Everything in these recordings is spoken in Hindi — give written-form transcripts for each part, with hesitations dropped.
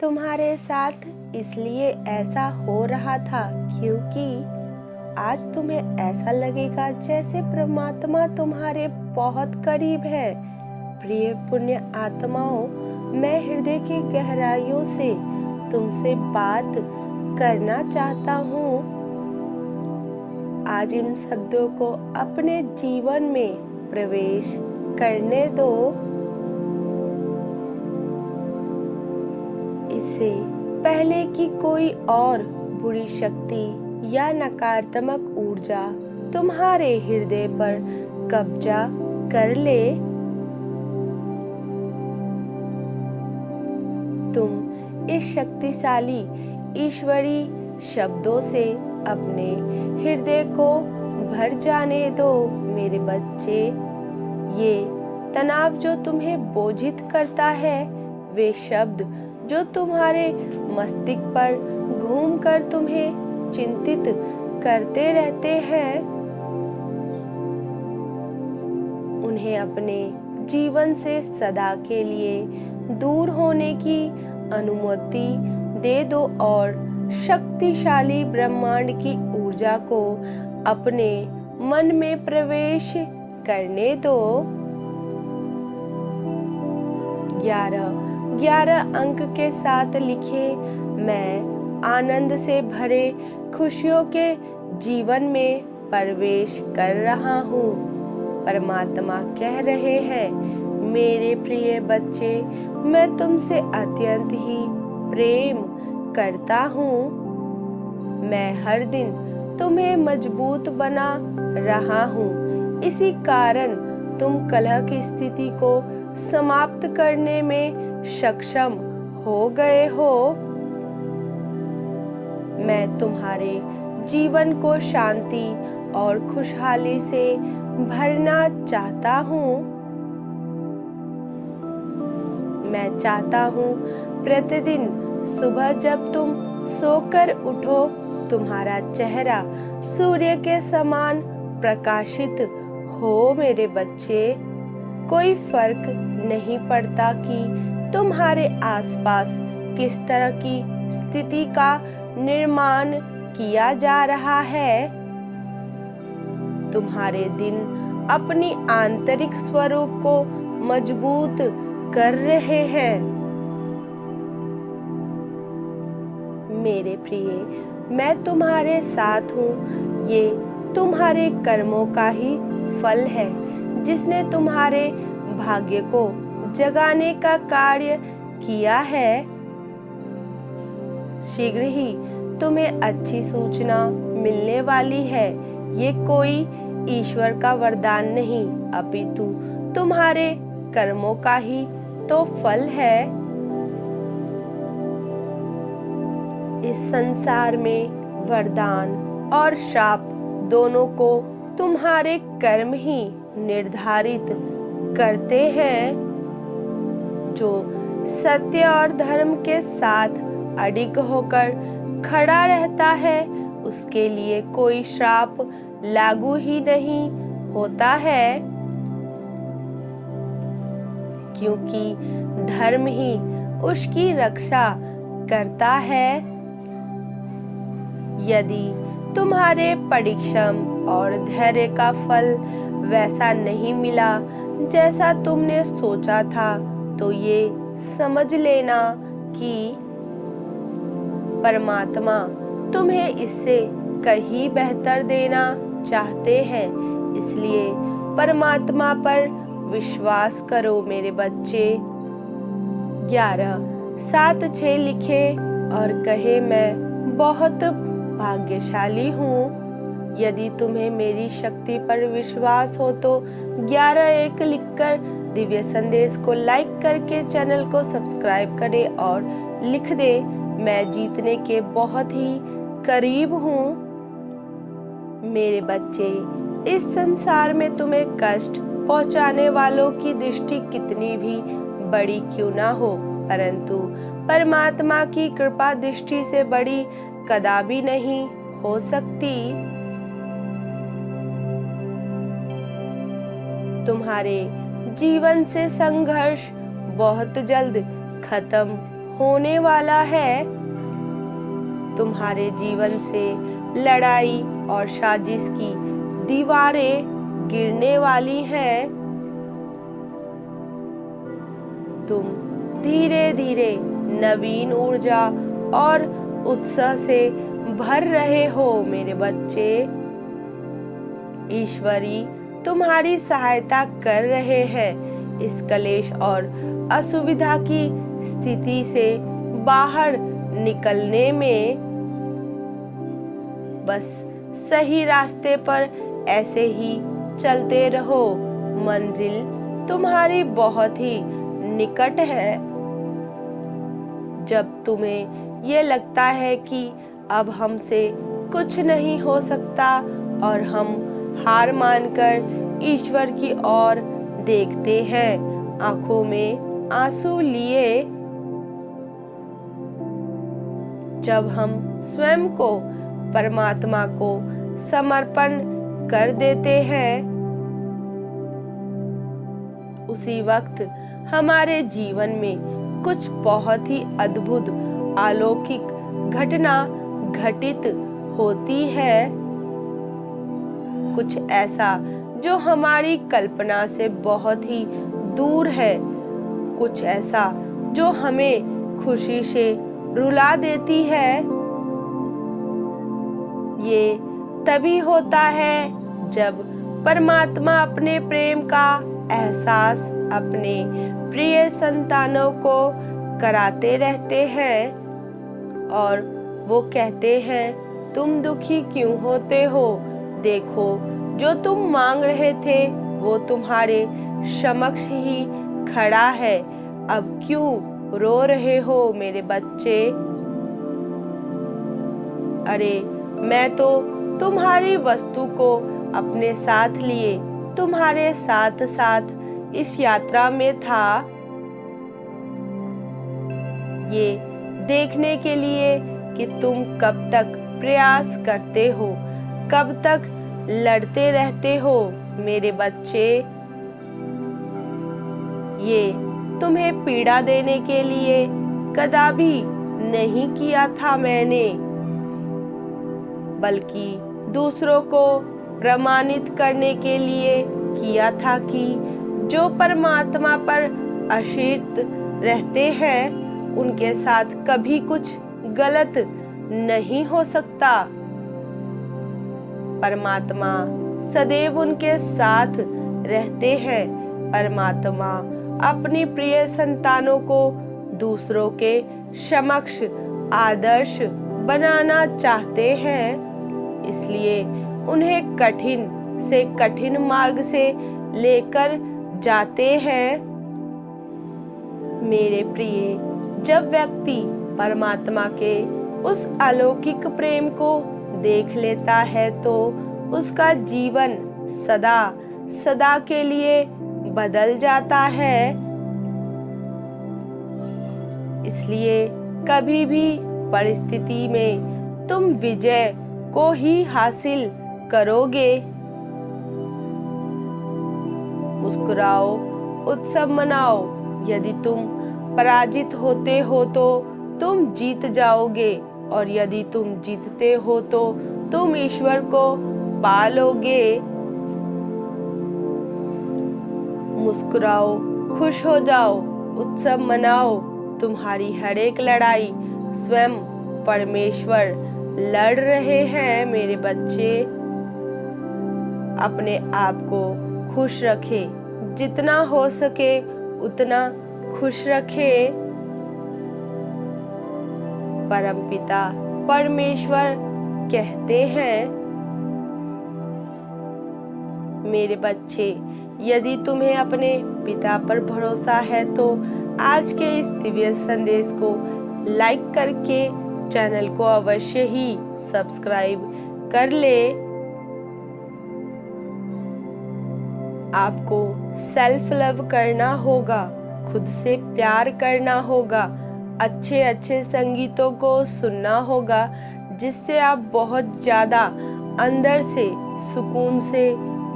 तुम्हारे साथ इसलिए ऐसा हो रहा था क्योंकि आज तुम्हें ऐसा लगेगा जैसे परमात्मा तुम्हारे बहुत करीब है। प्रिय पुण्य आत्माओं, मैं हृदय की गहराइयों से तुमसे बात करना चाहता हूँ। आज इन शब्दों को अपने जीवन में प्रवेश करने दो। इससे पहले कि कोई और बुरी शक्ति या नकारात्मक ऊर्जा तुम्हारे हृदय पर कब्जा कर ले, तुम इस शक्तिशाली ईश्वरी शब्दों से अपने हृदय को भर जाने दो। मेरे बच्चे, ये तनाव जो तुम्हें बोझित करता है, वे शब्द जो तुम्हारे मस्तिष्क पर घूमकर तुम्हें चिंतित करते रहते हैं, उन्हें अपने जीवन से सदा के लिए दूर होने की अनुमति दे दो और शक्तिशाली ब्रह्मांड की ऊर्जा को अपने मन में प्रवेश करने दो। 11 अंक के साथ लिखे, मैं आनंद से भरे खुशियों के जीवन में प्रवेश कर रहा हूँ। परमात्मा कह रहे हैं, मेरे प्रिय बच्चे, मैं तुमसे अत्यंत ही प्रेम करता हूँ। मैं हर दिन तुम्हें मजबूत बना रहा हूँ। इसी कारण तुम कलह की स्थिति को समाप्त करने में सक्षम हो गए हो। मैं तुम्हारे जीवन को शांति और खुशहाली से भरना चाहता हूँ। मैं चाहता हूँ प्रतिदिन सुबह जब तुम सोकर उठो, तुम्हारा चेहरा सूर्य के समान प्रकाशित हो। मेरे बच्चे, कोई फर्क नहीं पड़ता कि तुम्हारे आसपास किस तरह की स्थिति का निर्माण किया जा रहा है, तुम्हारे दिन अपनी आंतरिक स्वरूप को मजबूत कर रहे हैं। मेरे प्रिय, मैं तुम्हारे साथ हूँ। ये तुम्हारे कर्मों का ही फल है जिसने तुम्हारे भाग्य को जगाने का कार्य किया है। शीघ्र ही तुम्हें अच्छी सूचना मिलने वाली है। ये कोई ईश्वर का वरदान नहीं, अपितु तुम्हारे कर्मों का ही तो फल है। इस संसार में वरदान और श्राप दोनों को तुम्हारे कर्म ही निर्धारित करते हैं। जो सत्य और धर्म के साथ अडिग होकर खड़ा रहता है, उसके लिए कोई श्राप लागू ही नहीं होता है, क्योंकि धर्म ही उसकी रक्षा करता है। यदि तुम्हारे परिश्रम और धैर्य का फल वैसा नहीं मिला जैसा तुमने सोचा था, तो ये समझ लेना कि परमात्मा तुम्हें इससे कहीं बेहतर देना चाहते हैं। इसलिए परमात्मा पर विश्वास करो। मेरे बच्चे, 11 7 6 लिखे और कहे, मैं बहुत भाग्यशाली हूँ। यदि तुम्हें मेरी शक्ति पर विश्वास हो तो 11 1 लिखकर दिव्य संदेश को लाइक करके चैनल को सब्सक्राइब करें और लिख दे, मैं जीतने के बहुत ही करीब हूँ। मेरे बच्चे, इस संसार में तुम्हें कष्ट पहुँचाने वालों की दृष्टि कितनी भी बड़ी क्यों ना हो, परंतु परमात्मा की कृपा दृष्टि से बड़ी कदापि नहीं हो सकती। तुम्हारे जीवन से संघर्ष बहुत जल्द खत्म होने वाला है। तुम्हारे जीवन से लड़ाई और साजिश की दीवारें गिरने वाली हैं। तुम धीरे धीरे नवीन ऊर्जा और उत्साह से भर रहे हो मेरे बच्चे। ईश्वरी तुम्हारी सहायता कर रहे हैं इस कलेश और असुविधा की स्थिति से बाहर निकलने में। बस सही रास्ते पर ऐसे ही चलते रहो, मंजिल तुम्हारी बहुत ही निकट है। जब तुम्हें ये लगता है कि अब हमसे कुछ नहीं हो सकता और हम हार मानकर ईश्वर की ओर देखते हैं, आंखों में आंसू लिए। जब हम स्वयं को परमात्मा को समर्पण कर देते हैं, उसी वक्त हमारे जीवन में कुछ बहुत ही अद्भुत अलौकिक घटना घटित होती है। कुछ ऐसा जो हमारी कल्पना से बहुत ही दूर है, कुछ ऐसा जो हमें खुशी से रुला देती है। ये तभी होता है जब परमात्मा अपने प्रेम का एहसास अपने प्रिय संतानों को कराते रहते हैं और वो कहते हैं, तुम दुखी क्यों होते हो? देखो, जो तुम मांग रहे थे वो तुम्हारे समक्ष ही खड़ा है। अब क्यों रो रहे हो मेरे बच्चे? अरे, मैं तो तुम्हारी वस्तु को अपने साथ लिए तुम्हारे साथ साथ इस यात्रा में था, ये देखने के लिए कि तुम कब तक प्रयास करते हो, कब तक लड़ते रहते हो मेरे बच्चे। ये तुम्हें पीड़ा देने के लिए कदापि नहीं किया था मैंने, बल्कि दूसरों को प्रमाणित करने के लिए किया था कि जो परमात्मा पर आश्रित रहते हैं उनके साथ कभी कुछ गलत नहीं हो सकता। परमात्मा सदैव उनके साथ रहते हैं। परमात्मा अपनी प्रिय संतानों को दूसरों के समक्ष आदर्श बनाना चाहते हैं, इसलिए उन्हें कठिन से कठिन मार्ग से लेकर जाते हैं। मेरे प्रिय, जब व्यक्ति परमात्मा के उस अलौकिक प्रेम को देख लेता है तो उसका जीवन सदा सदा के लिए बदल जाता है। इसलिए कभी भी परिस्थिति में तुम विजय को ही हासिल करोगे। मुस्कुराओ, उत्सव मनाओ। यदि तुम पराजित होते हो तो तुम जीत जाओगे, और यदि तुम जीतते हो तो तुम ईश्वर को पालोगे। मुस्कुराओ, खुश हो जाओ, उत्सव मनाओ। तुम्हारी हर एक लड़ाई स्वयं परमेश्वर लड़ रहे हैं मेरे बच्चे। अपने आप को खुश रखें, जितना हो सके उतना खुश रखें। परमपिता परमेश्वर कहते हैं, मेरे बच्चे, यदि तुम्हें अपने पिता पर भरोसा है तो आज के इस दिव्य संदेश को लाइक करके चैनल को अवश्य ही सब्सक्राइब कर ले। आपको सेल्फ लव करना होगा, खुद से प्यार करना होगा, अच्छे अच्छे संगीतों को सुनना होगा, जिससे आप बहुत ज़्यादा अंदर से सुकून से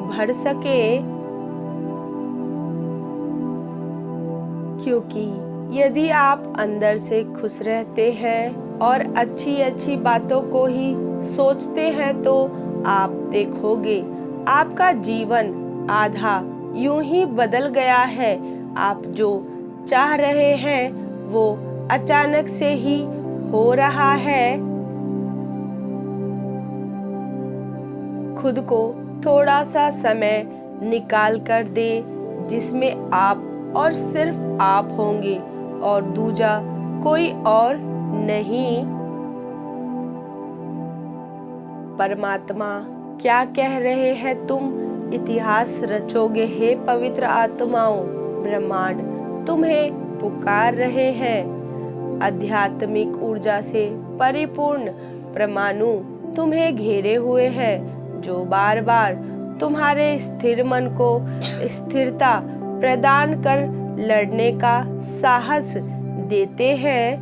भर सके। क्योंकि यदि आप अंदर से खुश रहते हैं और अच्छी अच्छी बातों को ही सोचते हैं तो आप देखोगे आपका जीवन आधा यूं ही बदल गया है। आप जो चाह रहे हैं वो अचानक से ही हो रहा है। खुद को थोड़ा सा समय निकाल कर दे जिसमें आप और सिर्फ आप होंगे और दूजा कोई और नहीं। परमात्मा क्या कह रहे हैं, तुम इतिहास रचोगे हे पवित्र आत्माओं। ब्रह्मांड तुम्हें पुकार रहे हैं। आध्यात्मिक ऊर्जा से परिपूर्ण परमाणु तुम्हें घेरे हुए हैं जो बार बार तुम्हारे स्थिर मन को स्थिरता प्रदान कर लड़ने का साहस देते हैं।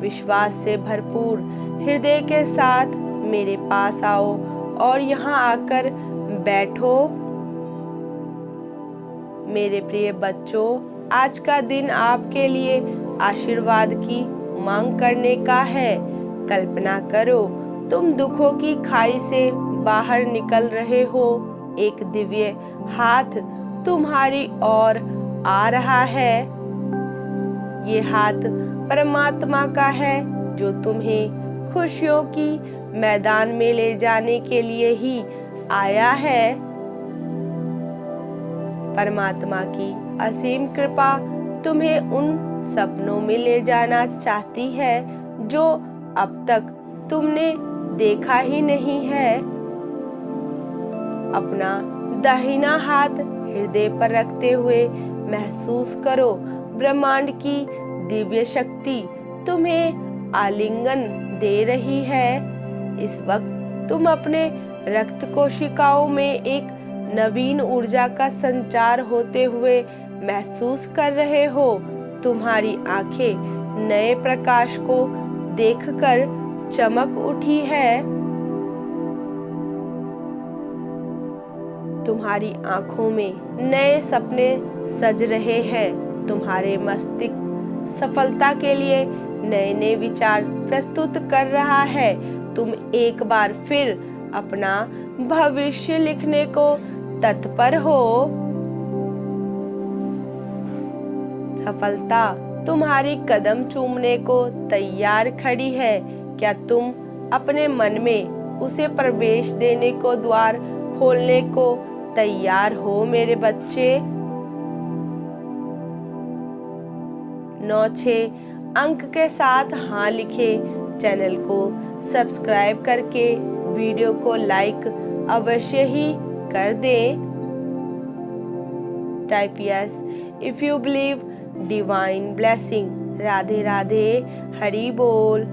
विश्वास से भरपूर हृदय के साथ मेरे पास आओ और यहाँ आकर बैठो। मेरे प्रिय बच्चों, आज का दिन आपके लिए आशीर्वाद की मांग करने का है। कल्पना करो तुम दुखों की खाई से बाहर निकल रहे हो। एक दिव्य हाथ तुम्हारी ओर आ रहा है। ये हाथ परमात्मा का है जो तुम्हें खुशियों की मैदान में ले जाने के लिए ही आया है। परमात्मा की असीम कृपा तुम्हें उन सपनों में ले जाना चाहती है जो अब तक तुमने देखा ही नहीं है। अपना दाहिना हाथ हृदय पर रखते हुए महसूस करो ब्रह्मांड की दिव्य शक्ति तुम्हें आलिंगन दे रही है। इस वक्त तुम अपने रक्त कोशिकाओं में एक नवीन ऊर्जा का संचार होते हुए महसूस कर रहे हो। तुम्हारी आंखें नए प्रकाश को देखकर चमक उठी है। तुम्हारी आंखों में नए सपने सज रहे हैं। तुम्हारे मस्तिष्क सफलता के लिए नए नए विचार प्रस्तुत कर रहा है। तुम एक बार फिर अपना भविष्य लिखने को तत्पर हो। सफलता तुम्हारी कदम चूमने को तैयार खड़ी है। क्या तुम अपने मन में उसे प्रवेश देने को, द्वार खोलने को तैयार हो मेरे बच्चे? 96 अंक के साथ हाँ लिखे। चैनल को सब्सक्राइब करके वीडियो को लाइक अवश्य ही कर दें। Type yes if you believe divine blessing. Radhe Radhe, Hari बोल।